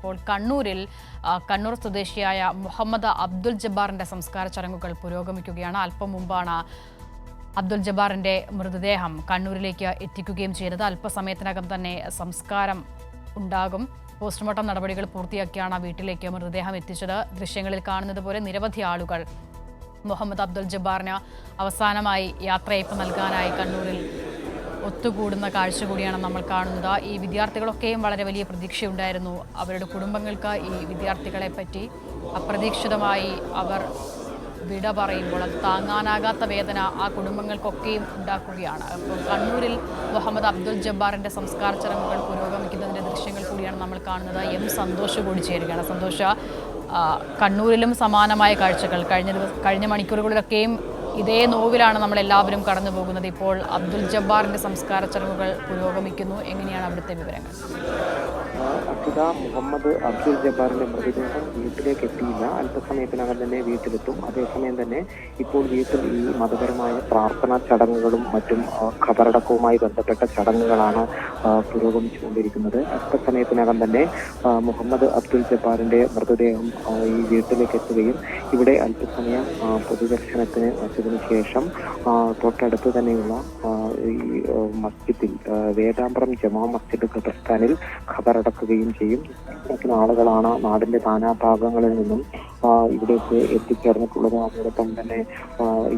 ഇപ്പോൾ കണ്ണൂർ സ്വദേശിയായ മുഹമ്മദ് അബ്ദുൽ ജബ്ബാറിന്റെ സംസ്കാര ചടങ്ങുകൾ പുരോഗമിക്കുകയാണ്. അല്പം മുമ്പാണ് അബ്ദുൽ ജബ്ബാറിന്റെ മൃതദേഹം കണ്ണൂരിലേക്ക് എത്തിക്കുകയും ചെയ്തത്. അല്പസമയത്തിനകം തന്നെ സംസ്കാരം ഉണ്ടാകും. പോസ്റ്റ്മോർട്ടം നടപടികൾ പൂർത്തിയാക്കിയാണ് വീട്ടിലേക്ക് മൃതദേഹം എത്തിച്ചത്. ദൃശ്യങ്ങളിൽ കാണുന്നത് പോലെ നിരവധി ആളുകൾ മുഹമ്മദ് അബ്ദുൽ ജബ്ബാറിന് അവസാനമായി യാത്രയയപ്പ് നൽകാനായി കണ്ണൂരിൽ ഒത്തുകൂടുന്ന കാഴ്ച കൂടിയാണ് നമ്മൾ കാണുന്നത്. ഈ വിദ്യാർത്ഥികളൊക്കെയും വളരെ വലിയ പ്രതീക്ഷയുണ്ടായിരുന്നു. അവരുടെ കുടുംബങ്ങൾക്ക് ഈ വിദ്യാർത്ഥികളെ പറ്റി അപ്രതീക്ഷിതമായി അവർ വിട പറയുമ്പോൾ അത് താങ്ങാനാകാത്ത വേദന ആ കുടുംബങ്ങൾക്കൊക്കെയും ഉണ്ടാക്കുകയാണ്. അപ്പോൾ കണ്ണൂരിൽ മുഹമ്മദ് അബ്ദുൽ ജബ്ബാറിന്റെ സംസ്കാര ചടങ്ങുകൾ പുരോഗമിക്കുന്നതിന്റെ ദൃശ്യങ്ങൾ കൂടിയാണ് നമ്മൾ കാണുന്നത്. എം സന്തോഷ് കൂടി ചേരുകയാണ്. സന്തോഷ്, കണ്ണൂരിലും സമാനമായ കാഴ്ചകൾ കഴിഞ്ഞ മണിക്കൂറുകളിലൊക്കെയും ഇതേ നോവിലാണ് നമ്മൾ എല്ലാവരും കടന്നു പോകുന്നത്. ഇപ്പോൾ അബ്ദുൽ ജബ്ബാറിന്റെ സംസ്കാര ചടങ്ങുകൾ പുരോഗമിക്കുന്നു. എങ്ങനെയാണ് അവിടുത്തെ വിവരങ്ങൾ? അക്ഷിത, മുഹമ്മദ് അബ്ദുൽ ജബ്ബാറിന്റെ മൃതദേഹം വീട്ടിലേക്ക് എത്തിയില്ല. അല്പസമയത്തിനകം തന്നെ വീട്ടിലെത്തും. അതേസമയം തന്നെ ഇപ്പോൾ വീട്ടിൽ ഈ മതപരമായ പ്രാർത്ഥനാ ചടങ്ങുകളും മറ്റും ഖബറടക്കവുമായി ബന്ധപ്പെട്ട ചടങ്ങുകളാണ് പുരോഗമിച്ചുകൊണ്ടിരിക്കുന്നത്. അല്പസമയത്തിനകം തന്നെ മുഹമ്മദ് അബ്ദുൽ ജബ്ബാറിന്റെ മൃതദേഹം ഈ വീട്ടിലേക്ക് എത്തുകയും ഇവിടെ അല്പസമയം പൊതുദർശനത്തിന് വച്ചതിനു ശേഷം തൊട്ടടുത്ത് തന്നെയുള്ള ഈ മസ്ജിദിൽ വേദാമ്പ്രം ജമാ മസ്ജിദ് ഖബർസ്ഥാനിൽ ഖബറടക്കുകയും ചെയ്യും. ഇത്തരത്തിലുള്ള ആളുകളാണ് നാടിന്റെ നാനാഭാഗങ്ങളിൽ നിന്നും ഇവിടേക്ക് എത്തിച്ചേർന്നിട്ടുള്ളത്. അതോടൊപ്പം തന്നെ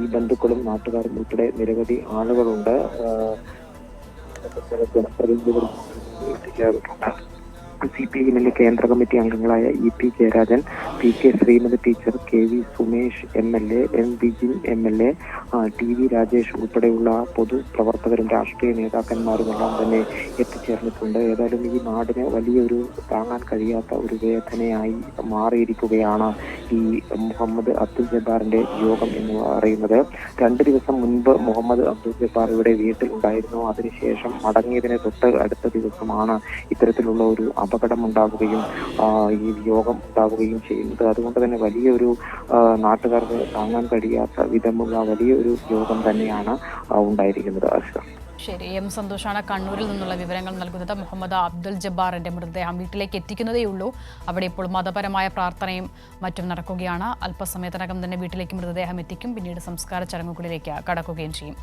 ഈ ബന്ധുക്കളും നാട്ടുകാരും ഉൾപ്പെടെ നിരവധി ആളുകളുണ്ട്. ജനപ്രതിനിധികളും എത്തിച്ചേർന്നിട്ടുണ്ട്. CPIഎമ്മിലെ കേന്ദ്ര കമ്മിറ്റി അംഗങ്ങളായ EP Jayarajan, PK Shrimati teacher, KV Sumesh MLA, M Vijin MLA, TV Rajesh ഉൾപ്പെടെയുള്ള പൊതുപ്രവർത്തകരും രാഷ്ട്രീയ നേതാക്കന്മാരുമെല്ലാം തന്നെ എത്തിച്ചേർന്നിട്ടുണ്ട്. ഏതായാലും ഈ നാടിന് വലിയൊരു താങ്ങാൻ കഴിയാത്ത ഒരു വേദനയായി മാറിയിരിക്കുകയാണ് ഈ മുഹമ്മദ് അബ്ദുൽ ജബ്ബാറിന്റെ വിയോഗം എന്ന് പറയുന്നത്. 2 ദിവസം മുൻപ് മുഹമ്മദ് അബ്ദുൽ ജബ്ബാർ ഇവിടെ വീട്ടിൽ ഉണ്ടായിരുന്നു. അതിനുശേഷം മടങ്ങിയതിന് തൊട്ട് അടുത്ത ദിവസമാണ് ഇത്തരത്തിലുള്ള ഒരു അപകടമുണ്ടാകുകയും ഈ വിയോഗം ഉണ്ടാകുകയും ചെയ്യുന്നത്. അതുകൊണ്ട് തന്നെ വലിയൊരു നാട്ടുകാർക്ക് താങ്ങാൻ കഴിയാത്ത വിധമുള്ള വലിയൊരു യോഗം തന്നെയാണ് ഉണ്ടായിരിക്കുന്നത്. ശരി, എം സന്തോഷാണ് കണ്ണൂരിൽ നിന്നുള്ള വിവരങ്ങൾ നൽകുന്നത്. മുഹമ്മദ് അബ്ദുൽ ജബ്ബാറിന്റെ മൃതദേഹം വീട്ടിലേക്ക് എത്തിക്കുന്നതേയുള്ളൂ. അവിടെ ഇപ്പോൾ മതപരമായ പ്രാർത്ഥനയും മറ്റും നടക്കുകയാണ്. അല്പസമയത്തിനകം തന്നെ വീട്ടിലേക്ക് മൃതദേഹം എത്തിക്കും. പിന്നീട് സംസ്കാര ചടങ്ങുകളിലേക്ക് കടക്കുകയും ചെയ്യും.